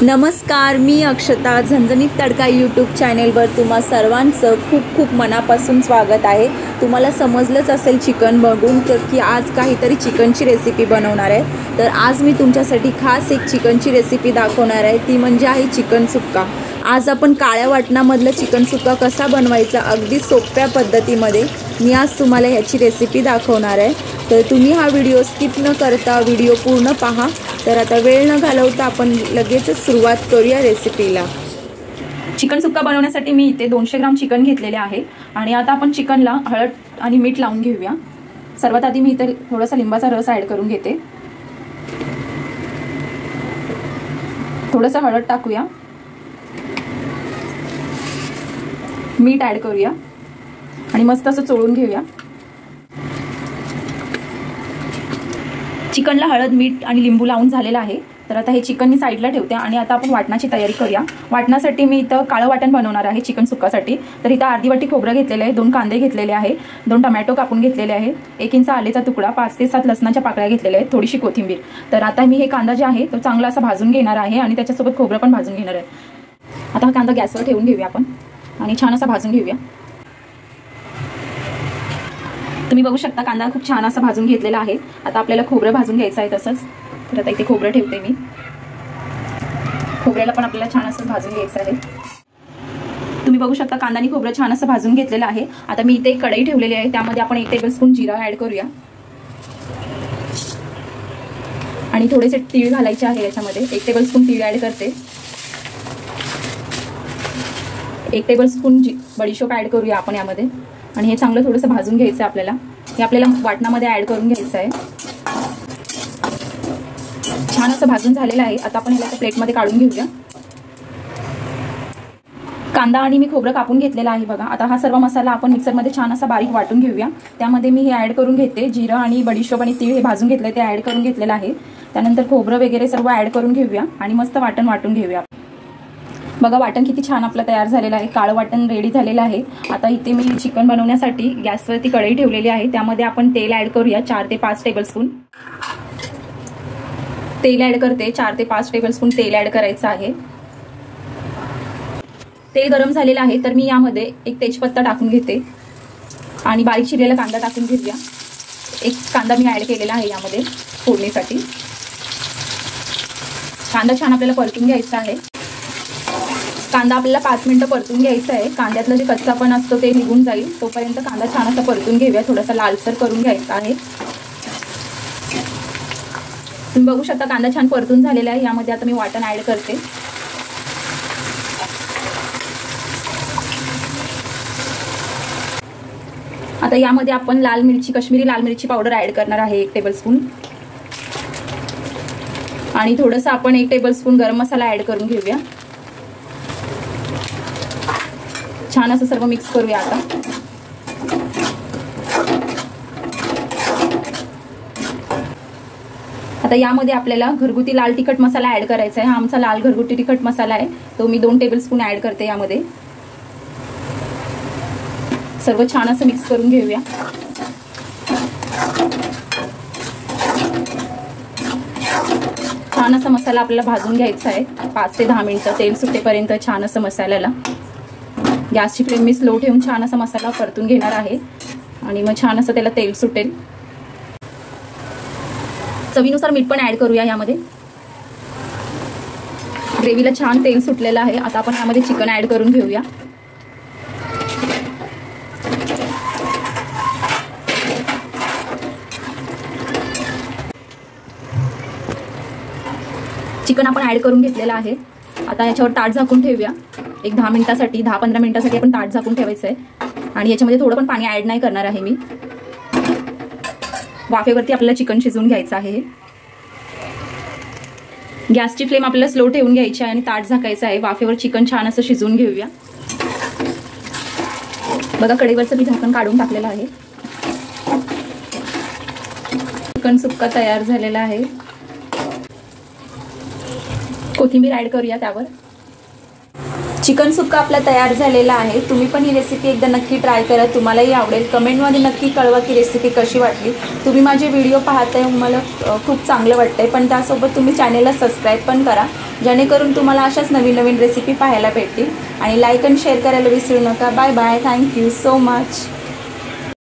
नमस्कार, मी अक्षता. झणझणीत तडका यूट्यूब चॅनेलवर तुम्हा सर्वांचं खूप खूप मनापासून स्वागत आहे. तुम्हाला समजलंच असेल चिकन बघून की आज काहीतरी चिकनची रेसिपी बनवणार आहे. तर आज मी तुमच्यासाठी खास एक चिकनची रेसिपी दाखवणार आहे, ती म्हणजे आहे चिकन सुक्का. आज आपण काळ्या वाटणामधलं चिकन सुक्का कसा बनवायचा अगदी सोप्या पद्धतीमध्ये मी आज तुम्हाला ह्याची रेसिपी दाखवणार आहे. तर तुम्ही हा व्हिडिओ स्किप न करता व्हिडिओ पूर्ण पहा. तर आता वेळ न घालवता आपण लगेचच सुरुवात करूया रेसिपीला. चिकन सुक्का बनवण्यासाठी मी इथे 200 ग्राम चिकन घेतलेले आहे आणि आता आपण चिकनला हळद आणि मीठ लावून घेऊया. सर्वात आधी मी इथे थोडासा लिंबाचा रस ॲड करून घेते. थोडंसं हळद टाकूया, मीठ ॲड करूया आणि मस्त असं चोळून घेऊया. चिकनला हळद, मीठ आणि लिंबू लावून झालेलं आहे. तर आता हे चिकन मी साईडला ठेवते आणि आता आपण वाटणाची तयारी करूया. वाटणासाठी मी इथं काळं वाटण बनवणार आहे चिकन सुक्कासाठी. तर इथं अर्धी वाटी खोबरं घेतलेलं आहे, 2 कांदे घेतलेले आहे, 2 टमॅटो कापून घेतलेले आहे, 1 इंच आलेचा तुकडा, 5 ते 7 लसणाच्या पाकळ्या घेतलेल्या आहेत, थोडीशी कोथिंबीर. तर आता मी हे कांदा जे आहे तो चांगला असा भाजून घेणार आहे आणि त्याच्यासोबत खोबरं पण भाजून घेणार आहे. आता हा कांदा गॅसवर ठेवून घेऊया आपण आणि छान असा भाजून घेऊया. तुम्ही बघू शकता कांदा खूप छान असा भाजून घेतलेला आहे. आता आपल्याला खोबरं भाजून घ्यायचं आहे तसंच. तर आता इथे खोबरं ठेवते मी. खोबऱ्याला पण आपल्याला छान असं भाजून घ्यायचं आहे. तुम्ही बघू शकता कांदा आणि खोबरं छान असं भाजून घेतलेलं आहे. आता मी इथे कढई ठेवलेली आहे, त्यामध्ये आपण 1 टेबलस्पून जिरा ॲड करूया आणि थोडेसे तीळ घालायचे आहे याच्यामध्ये. 1 टेबलस्पून तीळ ॲड करते. 1 टेबलस्पून बडीशोप ॲड करूया आपण यामध्ये आणि हे चांगलं थोडंसं भाजून घ्यायचं आहे आपल्याला. हे आपल्याला वाटणामध्ये ॲड करून घ्यायचं आहे. छान असं भाजून झालेलं आहे. आता आपण ह्याला प्लेटमध्ये काढून घेऊया. कांदा आणि मी खोबरं कापून घेतलेलं आहे बघा. आता हा सर्व मसाला आपण मिक्सरमध्ये छान असा बारीक वाटून घेऊया. त्यामध्ये मी हे ॲड करून घेते. जिरं आणि बडीशोप आणि तीळ हे भाजून घेतले ते ॲड करून घेतलेलं आहे. त्यानंतर खोबरं वगैरे सर्व ॲड करून घेऊया आणि मस्त वाटण वाटून घेऊया. बघा वाटण किती छान आपलं तयार झालेलं आहे. काळं वाटण रेडी झालेलं आहे. आता इथे मी चिकन बनवण्यासाठी गॅसवरती कढई ठेवलेली आहे. त्यामध्ये आपण तेल ॲड करूया. 4 ते 5 टेबलस्पून तेल ॲड करते. 4 ते 5 टेबलस्पून तेल ॲड करायचं आहे. तेल गरम झालेलं आहे तर मी यामध्ये 1 तेजपत्ता टाकून घेते आणि बारीक चिरलेला कांदा टाकून घेऊया. 1 कांदा मी ॲड केलेला आहे यामध्ये फोडणीसाठी. कांदा छान आपल्याला परतून घ्यायचा आहे. कांदा आपल्याला 5 मिनिटं परतून घ्यायचा आहे. कांद्यातलं जे कच्चापण असतो ते निघून जाईल तोपर्यंत कांदा छान असा परतून घेऊया. थोडासा लालसर करून घ्यायचा आहे. तुम्ही बघू शकता कांदा छान परतून झालेला आहे. यामध्ये आता मी वाटण ॲड करते. आता यामध्ये आपण लाल मिरची, काश्मीरी लाल मिरची पावडर ॲड करणार आहे 1 टेबलस्पून आणि थोडंसं आपण 1 टेबलस्पून गरम मसाला ॲड करून घेऊया. छान असं सर्व मिक्स करूया. आता यामध्ये आपल्याला घरगुती लाल तिखट मसाला ॲड करायचा आहे. हा आमचा लाल घरगुती तिखट मसाला आहे, तो मी 2 टेबलस्पून ॲड करते यामध्ये. सर्व छान असं मिक्स करून घेऊया. छान असा मसाला आपल्याला भाजून घ्यायचा आहे 5 ते 10 मिनिटं तेल सुटेपर्यंत. छान असं मसाल्याला गॅसची फ्लेम मी स्लो ठेवून छान असा मसाला परतून घेणार आहे आणि मग छान असं त्याला तेल सुटेल. चवीनुसार मीठ पण ॲड करूया यामध्ये. ग्रेव्हीला छान तेल सुटलेलं आहे. आता आपण यामध्ये चिकन ॲड करून घेऊया. चिकन आपण ॲड करून घेतलेलं आहे. आता याच्यावर ताट झाकून ठेवूया. एक 10 मिनिटासाठी, 10-15 मिनिटासाठी आपण ताट झाकून ठेवायचं आहे आणि याच्यामध्ये थोडं पण पाणी ॲड नाही करणार आहे मी. वाफेवरती आपल्याला चिकन शिजवून घ्यायचं आहे. गॅसची फ्लेम आपल्याला स्लो ठेवून घ्यायची आहे आणि ताट झाकायचं आहे. वाफेवर चिकन छान असं शिजवून घेऊया. बघा कढईवरचं मी झाकण काढून टाकलेलं आहे. चिकन सुक्का तयार झालेला आहे. कोथिंबीर ॲड करूया त्यावर. चिकन सुक्का आपला तयार झालेला आहे. तुम्ही पण ही रेसिपी एकदा नक्की ट्राय करा, तुम्हालाही आवडेल. कमेंटमध्ये नक्की कळवा की रेसिपी कशी वाटली. तुम्ही माझे व्हिडिओ पाहताय मला खूप चांगलं वाटतंय, पण त्यासोबत तुम्ही चॅनेलला सबस्क्राईब पण करा जेणेकरून तुम्हाला अशाच नवीन नवीन रेसिपी पाहायला भेटतील. आणि लाईक आणि शेअर करायला विसरू नका. Bye bye. Thank you so much.